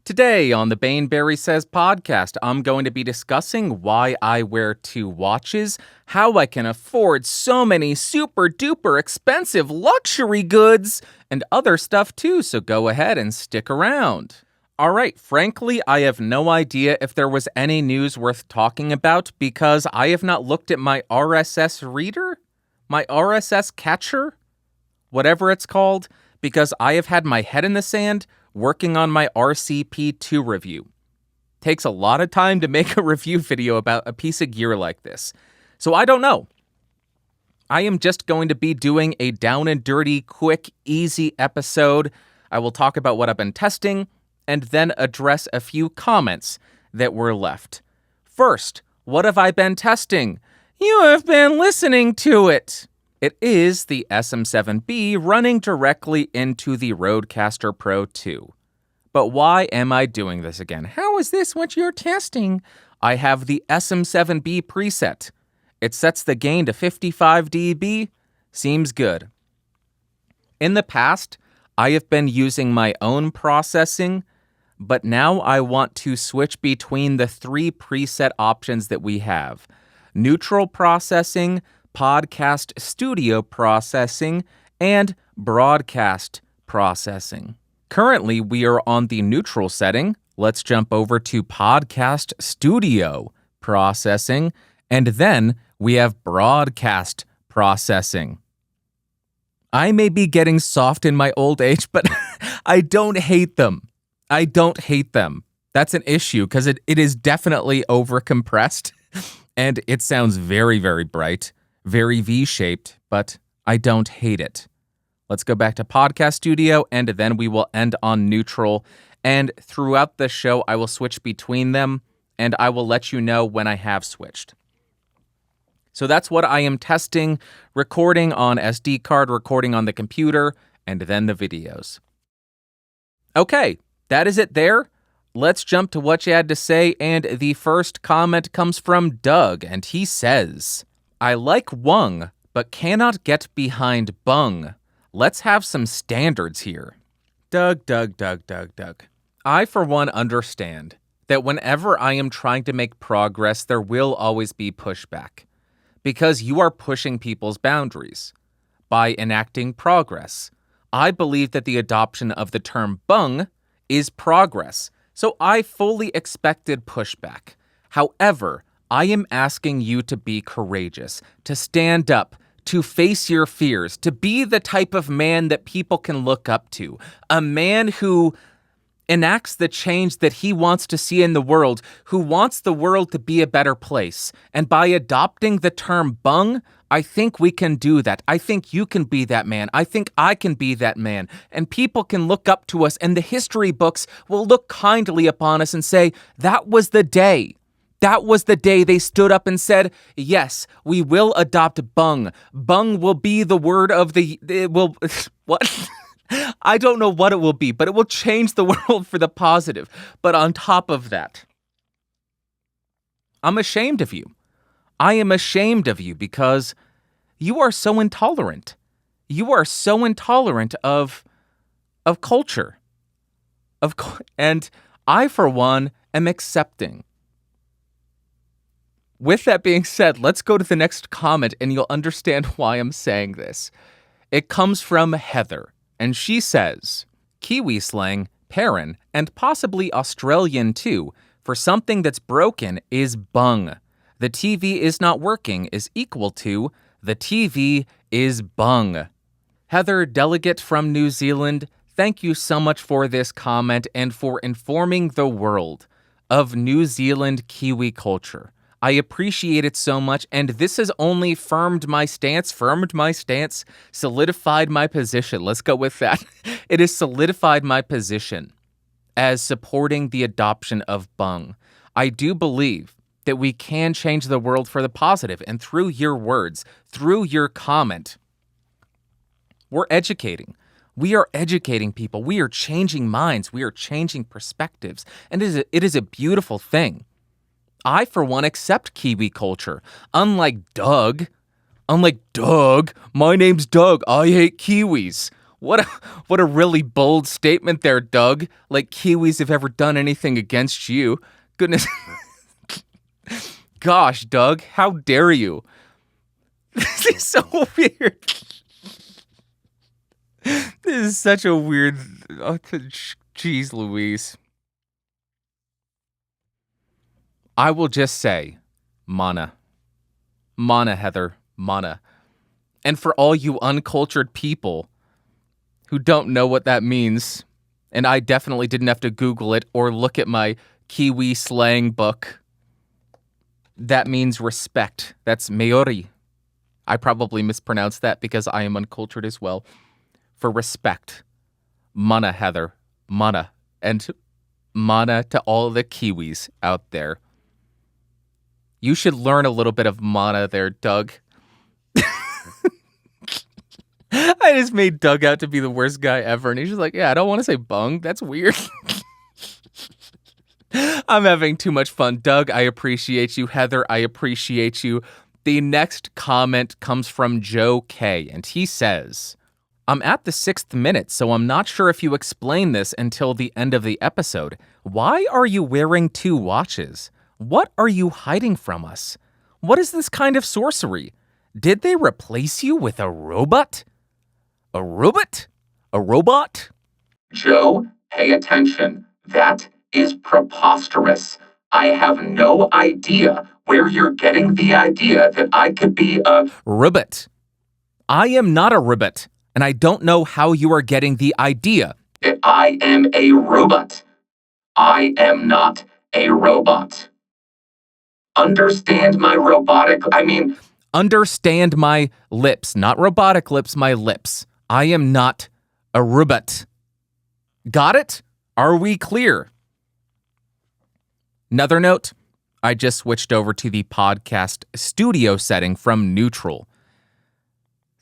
Today on the Baneberry Says podcast, I'm going to be discussing why I wear two watches, how I can afford so many super duper expensive luxury goods, and other stuff too, so go ahead and stick around. Alright, frankly, I have no idea if there was any news worth talking about because I have not looked at my RSS reader, my RSS catcher, whatever it's called, because I have had my head in the sand working on my RCP2 review. Takes a lot of time to make a review video about a piece of gear like this. So I don't know. I am just going to be doing a down and dirty, quick, easy episode. I will talk about what I've been testing and then address a few comments that were left. First, what have I been testing? You have been listening to it. It is the SM7B running directly into the Rodecaster Pro 2. But why am I doing this again? How is this what you're testing? I have the SM7B preset. It sets the gain to 55 dB. Seems good. In the past, I have been using my own processing, but now I want to switch between the three preset options that we have: neutral processing, podcast studio processing, and broadcast processing. Currently, we are on the neutral setting. Let's jump over to podcast studio processing, and then we have broadcast processing. I may be getting soft in my old age, but I don't hate them. I don't hate them. That's an issue because it is definitely overcompressed, and it sounds very, very bright. Very V-shaped, but I don't hate it. Let's go back to Podcast Studio, and then we will end on neutral. And throughout the show, I will switch between them, and I will let you know when I have switched. So that's what I am testing, recording on SD card, recording on the computer, and then the videos. Okay, that is it there. Let's jump to what you had to say, and the first comment comes from Doug, and he says, I like Wung, but cannot get behind Bung. Let's have some standards here. Doug. I, for one, understand that whenever I am trying to make progress, there will always be pushback. Because you are pushing people's boundaries. By enacting progress. I believe that the adoption of the term Bung is progress. So I fully expected pushback. However, I am asking you to be courageous, to stand up, to face your fears, to be the type of man that people can look up to, a man who enacts the change that he wants to see in the world, who wants the world to be a better place. And by adopting the term Bung, I think we can do that. I think you can be that man. I think I can be that man. And people can look up to us, and the history books will look kindly upon us and say, that was the day. That was the day they stood up and said, yes, we will adopt Bung. Bung will be the word of the... It will... What? I don't know what it will be, but it will change the world for the positive. But on top of that, I'm ashamed of you. I am ashamed of you because you are so intolerant. You are so intolerant of culture. And I, for one, am accepting. With that being said, let's go to the next comment and you'll understand why I'm saying this. It comes from Heather, and she says, Kiwi slang, Perrin, and possibly Australian too, for something that's broken is bung. The TV is not working is equal to the TV is bung. Heather, delegate from New Zealand, thank you so much for this comment and for informing the world of New Zealand Kiwi culture. I appreciate it so much, and this has only firmed my stance, solidified my position. Let's go with that. It has solidified my position as supporting the adoption of Bung. I do believe that we can change the world for the positive, and through your words, through your comment, we're educating. We are educating people. We are changing minds. We are changing perspectives, and it is a beautiful thing. I, for one, accept Kiwi culture. Unlike Doug, my name's Doug, I hate Kiwis. What a really bold statement there, Doug. Like Kiwis have ever done anything against you. Goodness. Gosh, Doug, how dare you? This is so weird. This is such a weird... Oh, jeez Louise. I will just say, Mana. Mana, Heather. Mana. And for all you uncultured people who don't know what that means, and I definitely didn't have to Google it or look at my Kiwi slang book, that means respect. That's meori. I probably mispronounced that because I am uncultured as well. For respect. Mana, Heather. Mana. And mana to all the Kiwis out there. You should learn a little bit of mana there, Doug. I just made Doug out to be the worst guy ever, and he's just like, yeah, I don't want to say bung. That's weird. I'm having too much fun. Doug, I appreciate you. Heather, I appreciate you. The next comment comes from Joe K, and he says, I'm at the 6th minute, so I'm not sure if you explain this until the end of the episode. Why are you wearing 2 watches? What are you hiding from us? What is this kind of sorcery? Did they replace you with a robot? A robot? A robot? Joe, pay attention. That is preposterous. I have no idea where you're getting the idea that I could be a ribbit. I am not a ribbit, and I don't know how you are getting the idea that I am a robot. I am not a robot. Understand my Understand my lips, not robotic lips, my lips. I am not a robot. Got it? Are we clear? Another note, I just switched over to the podcast studio setting from neutral.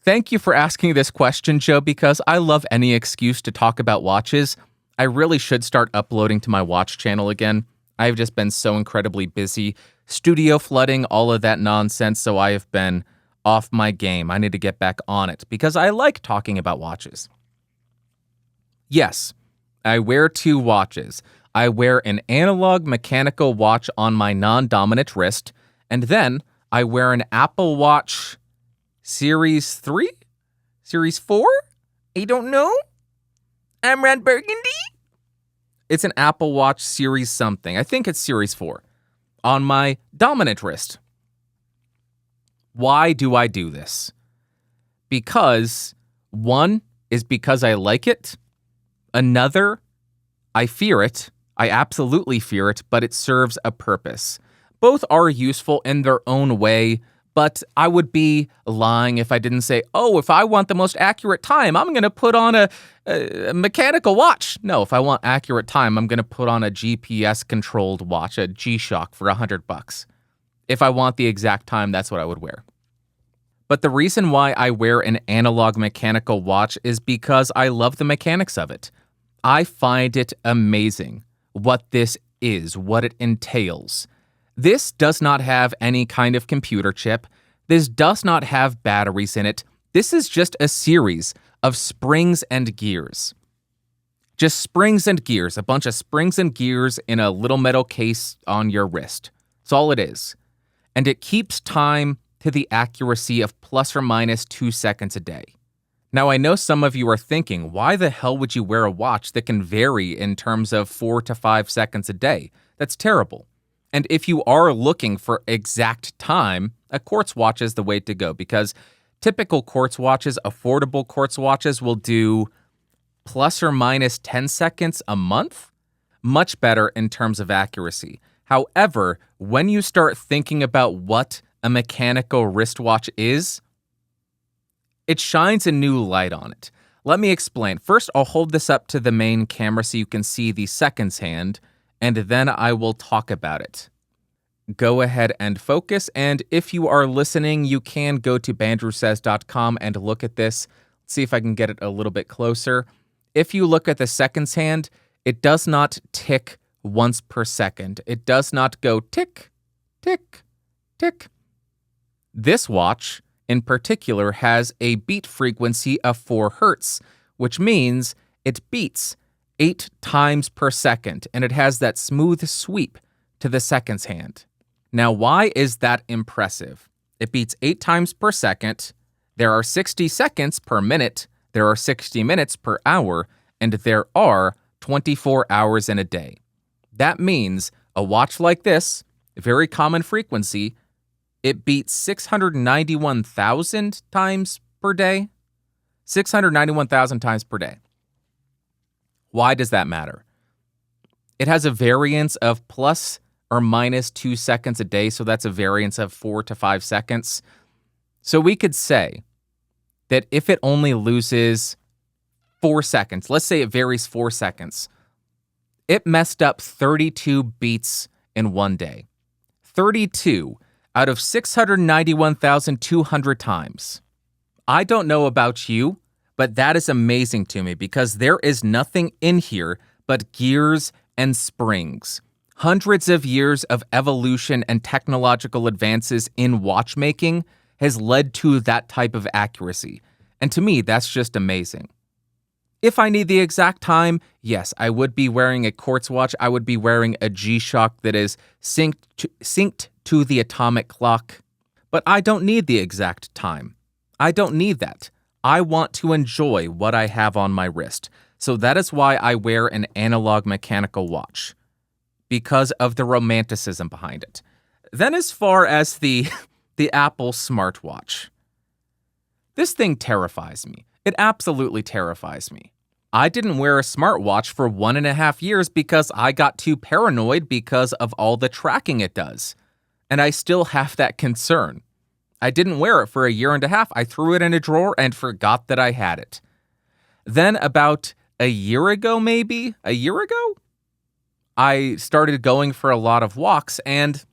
Thank you for asking this question, Joe, because I love any excuse to talk about watches. I really should start uploading to my watch channel again. I've just been so incredibly busy. Studio flooding, all of that nonsense, so I have been off my game. I need to get back on it because I like talking about watches. Yes, I wear 2 watches. I wear an analog mechanical watch on my non-dominant wrist, and then I wear an Apple Watch Series 3? Series 4? I don't know. I'm Red Burgundy? It's an Apple Watch Series something. I think it's Series 4 on my dominant wrist. Why do I do this? Because, one, is because I like it. Another, I fear it. I absolutely fear it, but it serves a purpose. Both are useful in their own way, but I would be lying if I didn't say, oh, if I want the most accurate time, I'm going to put on a mechanical watch. No, if I want accurate time, I'm going to put on a GPS-controlled watch, a G-Shock for $100. If I want the exact time, that's what I would wear. But the reason why I wear an analog mechanical watch is because I love the mechanics of it. I find it amazing what this is, what it entails. This does not have any kind of computer chip. This does not have batteries in it. This is just a series of springs and gears. Just springs and gears, a bunch of springs and gears in a little metal case on your wrist. That's all it is. And it keeps time to the accuracy of plus or minus 2 seconds a day. Now, I know some of you are thinking, why the hell would you wear a watch that can vary in terms of 4 to 5 seconds a day? That's terrible. And if you are looking for exact time, a quartz watch is the way to go because typical quartz watches, affordable quartz watches will do plus or minus 10 seconds a month. Much better in terms of accuracy. However, when you start thinking about what a mechanical wristwatch is, it shines a new light on it. Let me explain. First, I'll hold this up to the main camera so you can see the seconds hand, and then I will talk about it. Go ahead and focus, and if you are listening, you can go to bandrewsays.com and look at this. Let's see if I can get it a little bit closer. If you look at the seconds hand, it does not tick once per second. It does not go tick, tick, tick. This watch, in particular, has a beat frequency of 4 hertz, which means it beats 8 times per second, and it has that smooth sweep to the seconds hand. Now, why is that impressive? It beats 8 times per second. There are 60 seconds per minute. There are 60 minutes per hour, and there are 24 hours in a day. That means a watch like this, very common frequency, it beats 691,000 times per day. 691,000 times per day. Why does that matter? It has a variance of plus or minus 2 seconds a day, so that's a variance of 4 to 5 seconds. So we could say that if it only loses 4 seconds, let's say it varies 4 seconds, it messed up 32 beats in one day. 32 out of 691,200 times. I don't know about you, but that is amazing to me because there is nothing in here but gears and springs. Hundreds of years of evolution and technological advances in watchmaking has led to that type of accuracy. And to me, that's just amazing. If I need the exact time, yes, I would be wearing a quartz watch. I would be wearing a G-Shock that is synced to the atomic clock. But I don't need the exact time. I don't need that. I want to enjoy what I have on my wrist. So that is why I wear an analog mechanical watch, because of the romanticism behind it. Then as far as the Apple smartwatch, this thing terrifies me. It absolutely terrifies me. I didn't wear a smartwatch for 1.5 years because I got too paranoid because of all the tracking it does. And I still have that concern. I didn't wear it for 1.5 years. I threw it in a drawer and forgot that I had it. Then about a year ago, I started going for a lot of walks, and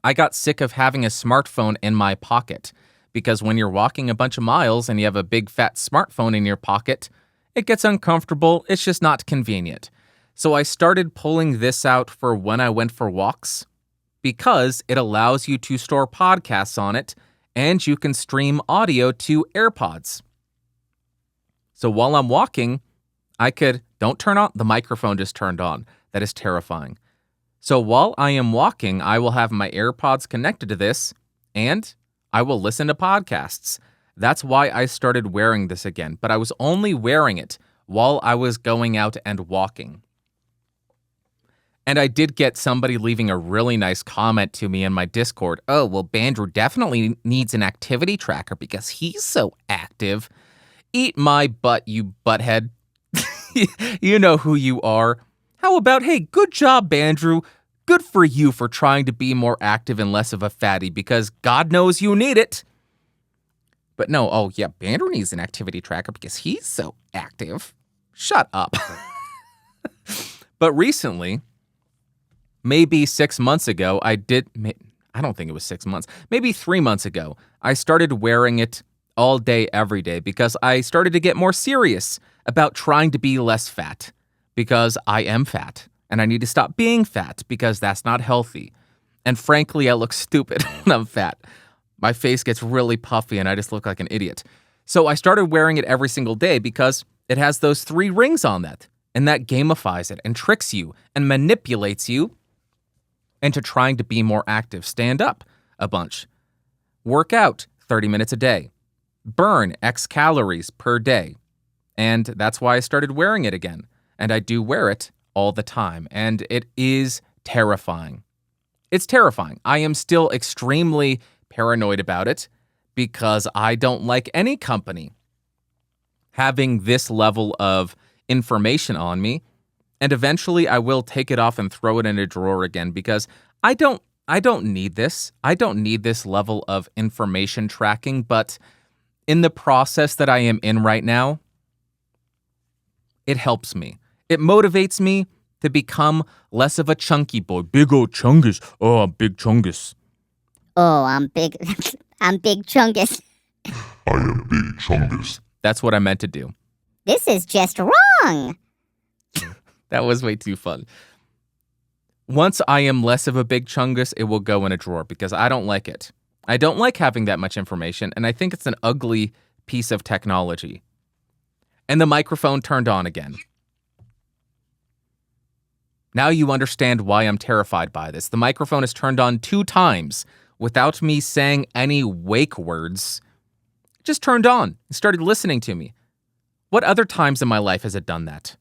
I got sick of having a smartphone in my pocket. Because when you're walking a bunch of miles and you have a big fat smartphone in your pocket, it gets uncomfortable. It's just not convenient. So I started pulling this out for when I went for walks, because it allows you to store podcasts on it, and you can stream audio to AirPods. So while I'm walking, don't turn on, the microphone just turned on. That is terrifying. So while I am walking, I will have my AirPods connected to this, and I will listen to podcasts. That's why I started wearing this again, but I was only wearing it while I was going out and walking. And I did get somebody leaving a really nice comment to me in my Discord. Oh, well, Bandrew definitely needs an activity tracker because he's so active. Eat my butt, you butthead. You know who you are. How about, hey, good job, Bandrew. Good for you for trying to be more active and less of a fatty, because God knows you need it. But no, oh yeah, Bandrew needs an activity tracker because he's so active. Shut up. But recently, maybe 6 months ago, I don't think it was 6 months, maybe 3 months ago, I started wearing it all day, every day, because I started to get more serious about trying to be less fat, because I am fat. And I need to stop being fat because that's not healthy. And frankly, I look stupid when I'm fat. My face gets really puffy and I just look like an idiot. So I started wearing it every single day because it has those 3 rings on that. And that gamifies it and tricks you and manipulates you into trying to be more active. Stand up a bunch. Work out 30 minutes a day. Burn X calories per day. And that's why I started wearing it again. And I do wear it all the time, and it is terrifying. It's terrifying. I am still extremely paranoid about it because I don't like any company having this level of information on me, and eventually I will take it off and throw it in a drawer again because I don't need this. I don't need this level of information tracking, but in the process that I am in right now, it helps me. It motivates me to become less of a chunky boy. Big old chungus. Oh, I'm big chungus. Oh, I'm big. I'm big chungus. I am big chungus. That's what I meant to do. This is just wrong. That was way too fun. Once I am less of a big chungus, it will go in a drawer because I don't like it. I don't like having that much information, and I think it's an ugly piece of technology. and the microphone turned on again. Now you understand why I'm terrified by this. The microphone is turned on 2 times without me saying any wake words. It just turned on and started listening to me. What other times in my life has it done that?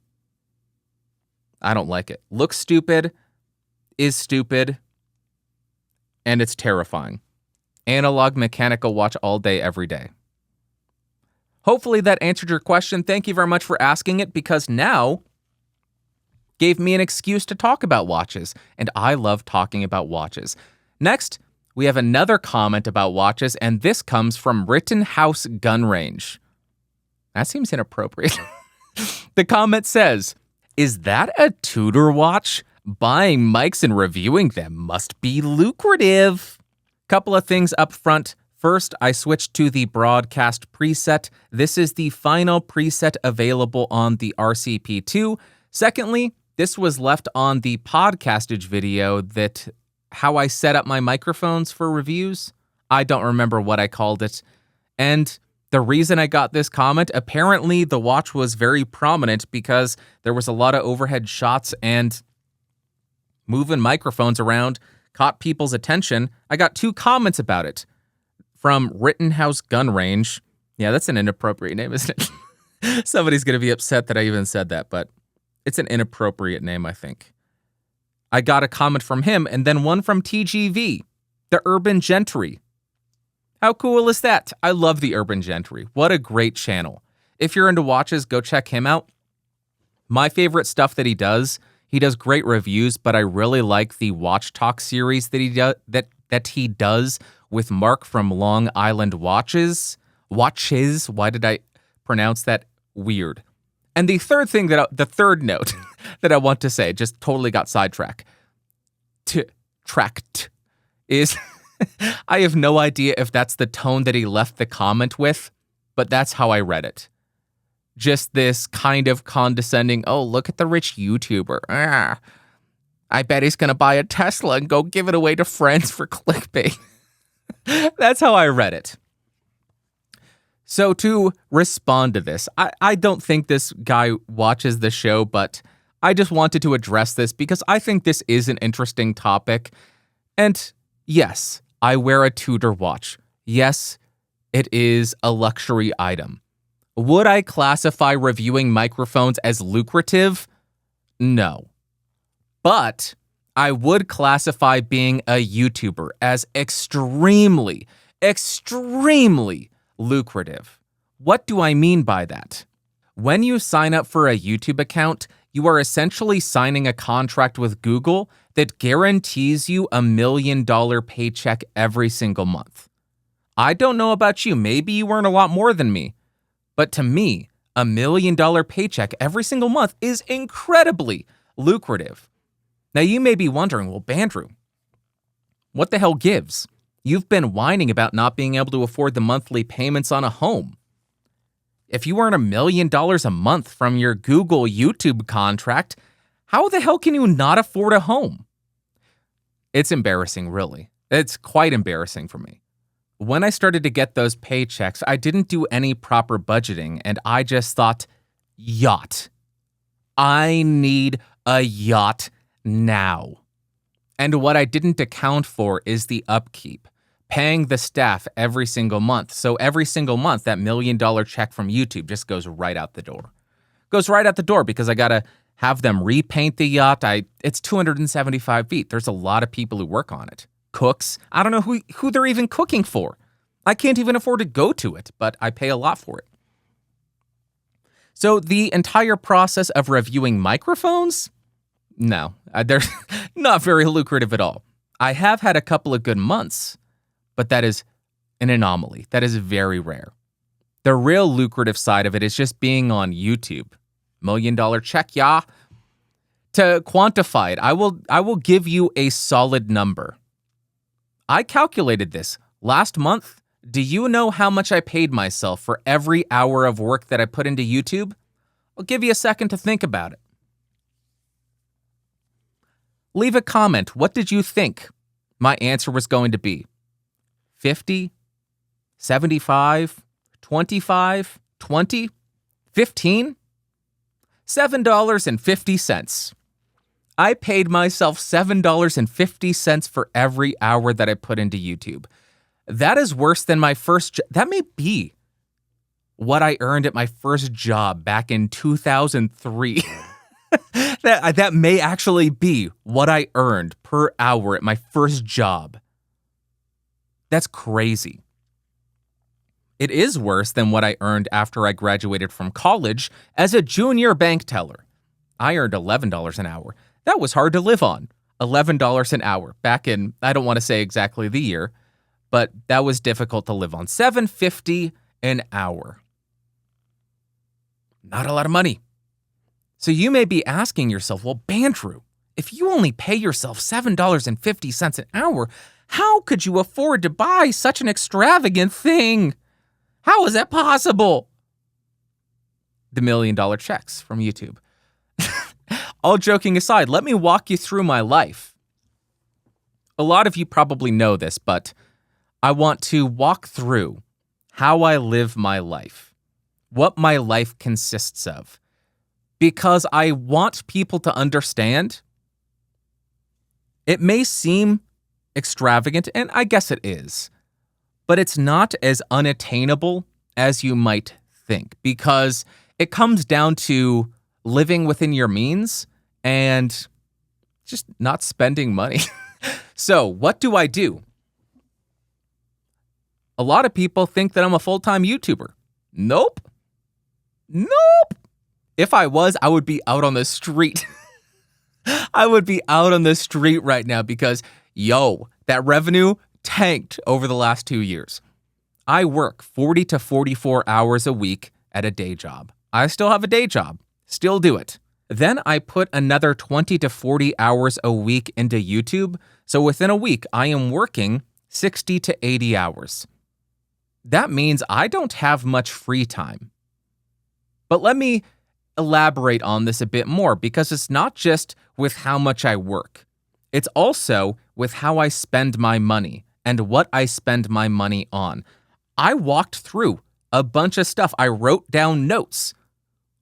I don't like it. Looks stupid, is stupid, and it's terrifying. Analog mechanical watch all day, every day. Hopefully that answered your question. Thank you very much for asking it, because now gave me an excuse to talk about watches, and I love talking about watches. Next, we have another comment about watches, and this comes from Rittenhouse Gun Range. That seems inappropriate. The comment says, "Is that a Tudor watch? Buying mics and reviewing them must be lucrative." Couple of things up front. First, I switched to the broadcast preset. This is the final preset available on the RCP2. Secondly, this was left on the podcastage video that how I set up my microphones for reviews. I don't remember what I called it. And the reason I got this comment, apparently the watch was very prominent because there was a lot of overhead shots and moving microphones around caught people's attention. I got 2 comments about it from Rittenhouse Gun Range. Yeah, that's an inappropriate name, isn't it? Somebody's going to be upset that I even said that, but it's an inappropriate name, I think. I got a comment from him, and then one from TGV, the Urban Gentry. How cool is that? I love the Urban Gentry. What a great channel. If you're into watches, go check him out. My favorite stuff that he does great reviews, but I really like the Watch Talk series that he does with Mark from Long Island Watches. Waches. Why did I pronounce that weird? And the third note that I want to say, just totally got sidetracked, is I have no idea if that's the tone that he left the comment with, but that's how I read it. Just this kind of condescending, oh, look at the rich YouTuber. I bet he's going to buy a Tesla and go give it away to friends for clickbait. That's how I read it. So to respond to this, I don't think this guy watches the show, but I just wanted to address this because I think this is an interesting topic. And yes, I wear a Tudor watch. Yes, it is a luxury item. Would I classify reviewing microphones as lucrative? No. But I would classify being a YouTuber as extremely, extremely lucrative. What do I mean by that? When you sign up for a YouTube account, you are essentially signing a contract with Google that guarantees you $1 million paycheck every single month. I don't know about you, maybe you earn a lot more than me, but to me, $1 million paycheck every single month is incredibly lucrative. Now you may be wondering, well, Bandrew, what the hell gives? You've been whining about not being able to afford the monthly payments on a home. If you earn $1 million a month from your Google YouTube contract, how the hell can you not afford a home? It's embarrassing, really. It's quite embarrassing for me. When I started to get those paychecks, I didn't do any proper budgeting, and I just thought, yacht. I need a yacht now. And what I didn't account for is the upkeep. Paying the staff every single month. So every single month, that $1 million check from YouTube just goes right out the door. Goes right out the door because I got to have them repaint the yacht. It's 275 feet. There's a lot of people who work on it. Cooks. I don't know who they're even cooking for. I can't even afford to go to it, but I pay a lot for it. So the entire process of reviewing microphones? No, they're not very lucrative at all. I have had a couple of good months, but that is an anomaly. That is very rare. The real lucrative side of it is just being on YouTube. $1 million check, yeah. To quantify it, I will give you a solid number. I calculated this last month. Do you know how much I paid myself for every hour of work that I put into YouTube? I'll give you a second to think about it. Leave a comment. What did you think my answer was going to be? 50, 75, 25, 20, 15? $7.50. I paid myself $7.50 for every hour that I put into YouTube. That is worse than my first that may be what I earned at my first job back in 2003. That may actually be what I earned per hour at my first job. That's crazy. It is worse than what I earned after I graduated from college as a junior bank teller. I earned $11 an hour. That was hard to live on. $11 an hour back in, I don't want to say exactly the year, but that was difficult to live on. $7.50 an hour. Not a lot of money. So you may be asking yourself, well, Bandrew, if you only pay yourself $7.50 an hour, how could you afford to buy such an extravagant thing? How is that possible? The $1 million checks from YouTube. All joking aside, let me walk you through my life. A lot of you probably know this, but I want to walk through how I live my life, what my life consists of, because I want people to understand. It may seem extravagant, and I guess it is, but it's not as unattainable as you might think, because it comes down to living within your means and just not spending money. So what do I do? A lot of people think that I'm a full-time YouTuber. Nope. If I was, I would be out on the street. I would be out on the street right now because, that revenue tanked over the last 2 years. I work 40 to 44 hours a week at a day job. I still have a day job. Still do it. Then I put another 20 to 40 hours a week into YouTube. So within a week, I am working 60 to 80 hours. That means I don't have much free time. But let me elaborate on this a bit more, because it's not just with how much I work. It's also with how I spend my money and what I spend my money on. I walked through a bunch of stuff. I wrote down notes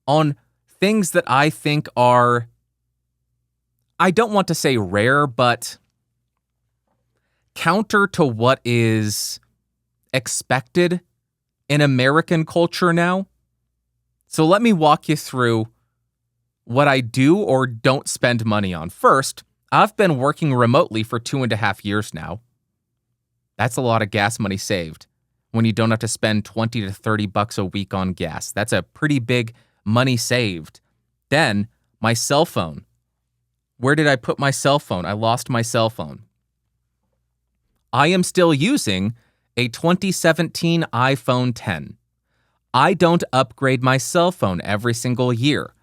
on things that I think are, I don't want to say rare, but counter to what is expected in American culture now. So let me walk you through what I do or don't spend money on. First, I've been working remotely for 2.5 years now. That's a lot of gas money saved when you don't have to spend 20 to 30 bucks a week on gas. That's a pretty big money saved. Then my cell phone. Where did I put my cell phone? I lost my cell phone. I am still using a 2017 iPhone 10. I don't upgrade my cell phone every single year.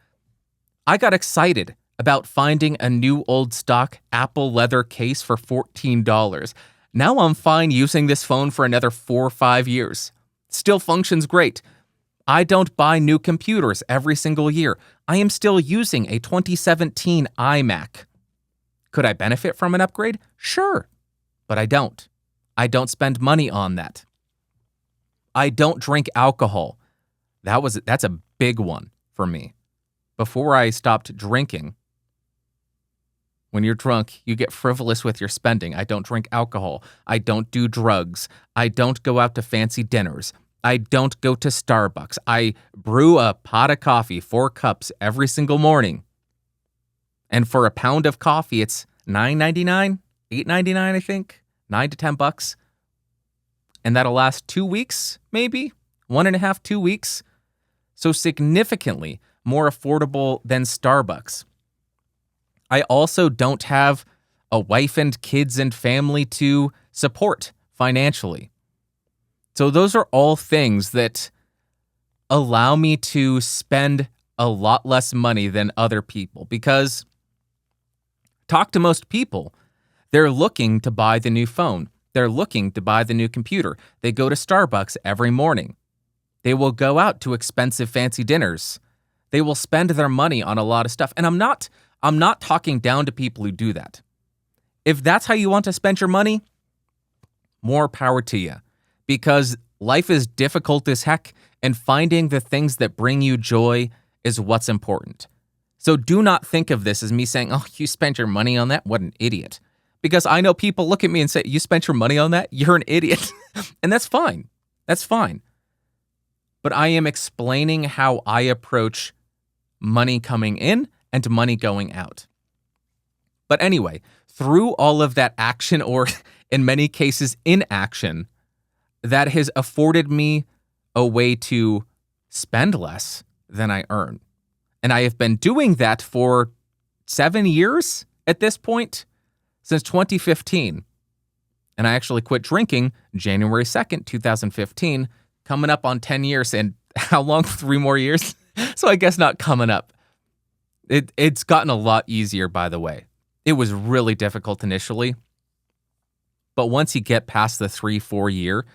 I got excited about finding a new old stock Apple leather case for $14. Now I'm fine using this phone for another 4 or 5 years. Still functions great. I don't buy new computers every single year. I am still using a 2017 iMac. Could I benefit from an upgrade? Sure, but I don't. I don't spend money on that. I don't drink alcohol. That's a big one for me. Before I stopped drinking, when you're drunk, you get frivolous with your spending. I don't drink alcohol. I don't do drugs. I don't go out to fancy dinners. I don't go to Starbucks. I brew a pot of coffee, 4 cups every single morning. And for a pound of coffee, it's $9.99, $8.99, I think, $9 to $10. And that'll last 2 weeks, maybe 1.5, 2 weeks. So significantly more affordable than Starbucks. I also don't have a wife and kids and family to support financially. So those are all things that allow me to spend a lot less money than other people, because talk to most people, they're looking to buy the new phone. They're looking to buy the new computer. They go to Starbucks every morning. They will go out to expensive fancy dinners. They will spend their money on a lot of stuff. And I'm not talking down to people who do that. If that's how you want to spend your money, more power to you. Because life is difficult as heck, and finding the things that bring you joy is what's important. So do not think of this as me saying, oh, you spent your money on that? What an idiot. Because I know people look at me and say, you spent your money on that? You're an idiot. And that's fine. That's fine. But I am explaining how I approach money coming in and money going out. But anyway, through all of that action, or in many cases inaction, that has afforded me a way to spend less than I earn. And I have been doing that for 7 years at this point, since 2015. And I actually quit drinking January 2nd, 2015, coming up on 10 years. And how long? 3 more years? So I guess not coming up. It's gotten a lot easier, by the way. It was really difficult initially. But once you get past the 3-4 year,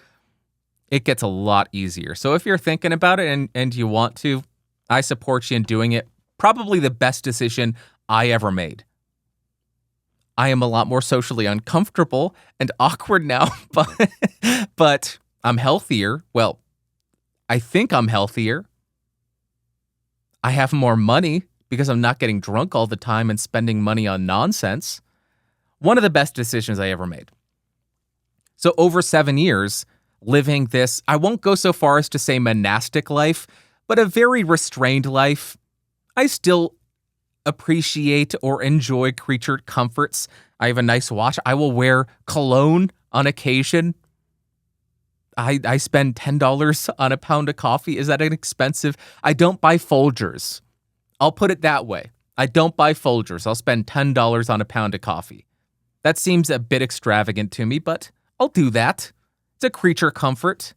it gets a lot easier. So if you're thinking about it and you want to, I support you in doing it. Probably the best decision I ever made. I am a lot more socially uncomfortable and awkward now, but I'm healthier. Well, I think I'm healthier. I have more money because I'm not getting drunk all the time and spending money on nonsense. One of the best decisions I ever made. So over 7 years, living this, I won't go so far as to say monastic life, but a very restrained life. I still appreciate or enjoy creature comforts. I have a nice watch. I will wear cologne on occasion. I spend $10 on a pound of coffee. Is that inexpensive? I don't buy Folgers. I'll put it that way. I don't buy Folgers. I'll spend $10 on a pound of coffee. That seems a bit extravagant to me, but I'll do that. It's a creature comfort.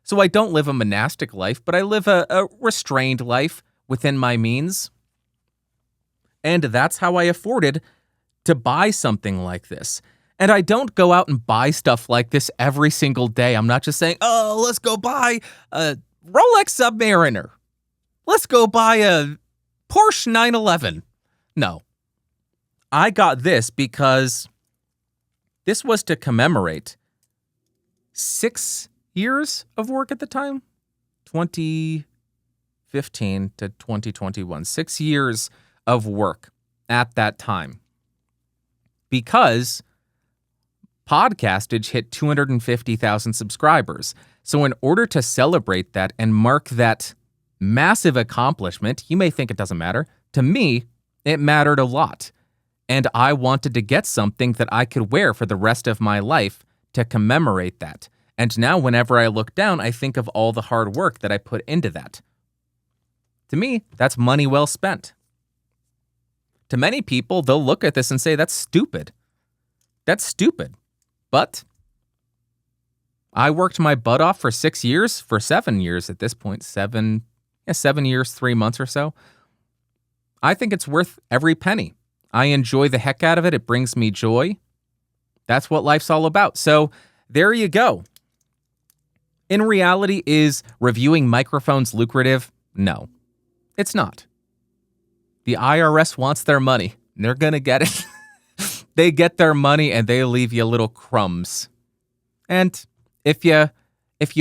So I don't live a monastic life, but I live a restrained life within my means. And that's how I afforded to buy something like this. And I don't go out and buy stuff like this every single day. I'm not just saying, oh, let's go buy a Rolex Submariner. Let's go buy a Porsche 911. No. I got this because this was to commemorate 6 years of work at the time. 2015 to 2021. 6 years of work at that time. Because Podcastage hit 250,000 subscribers. So in order to celebrate that and mark that massive accomplishment, you may think it doesn't matter. To me, it mattered a lot. And I wanted to get something that I could wear for the rest of my life to commemorate that. And now whenever I look down, I think of all the hard work that I put into that. To me, that's money well spent. To many people, they'll look at this and say, that's stupid. That's stupid. But I worked my butt off for 6 years, for 7 years at this point, 7 years, 3 months or so. I think it's worth every penny. I enjoy the heck out of it. It brings me joy. That's what life's all about. So there you go. In reality, is reviewing microphones lucrative? No, it's not. The IRS wants their money. They're going to get it. They get their money and they leave you little crumbs. And if you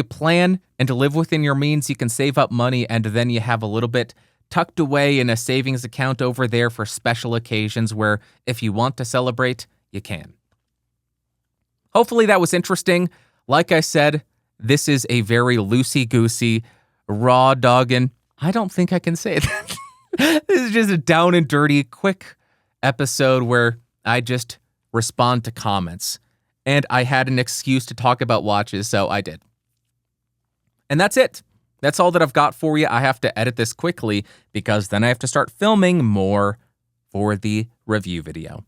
plan and to live within your means, you can save up money and then you have a little bit tucked away in a savings account over there for special occasions where if you want to celebrate, you can. Hopefully that was interesting. Like I said, this is a very loosey-goosey, raw dogging, I don't think I can say that. This is just a down and dirty, quick episode where I just respond to comments. And I had an excuse to talk about watches, so I did. And that's it. That's all that I've got for you. I have to edit this quickly because then I have to start filming more for the review video.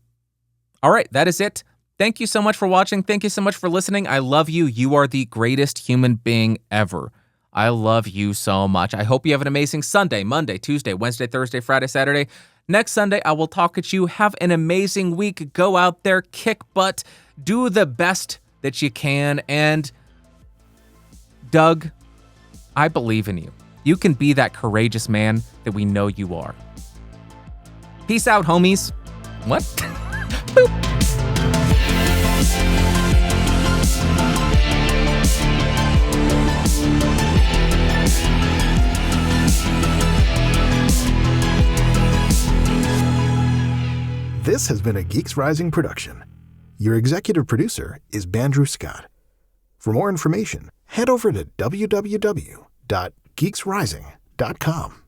All right, that is it. Thank you so much for watching. Thank you so much for listening. I love you. You are the greatest human being ever. I love you so much. I hope you have an amazing Sunday, Monday, Tuesday, Wednesday, Thursday, Friday, Saturday. Next Sunday, I will talk at you. Have an amazing week. Go out there, kick butt, do the best that you can. And Doug, I believe in you. You can be that courageous man that we know you are. Peace out, homies. What? Boop. This has been a Geeks Rising production. Your executive producer is Bandrew Scott. For more information, head over to www.geeksrising.com.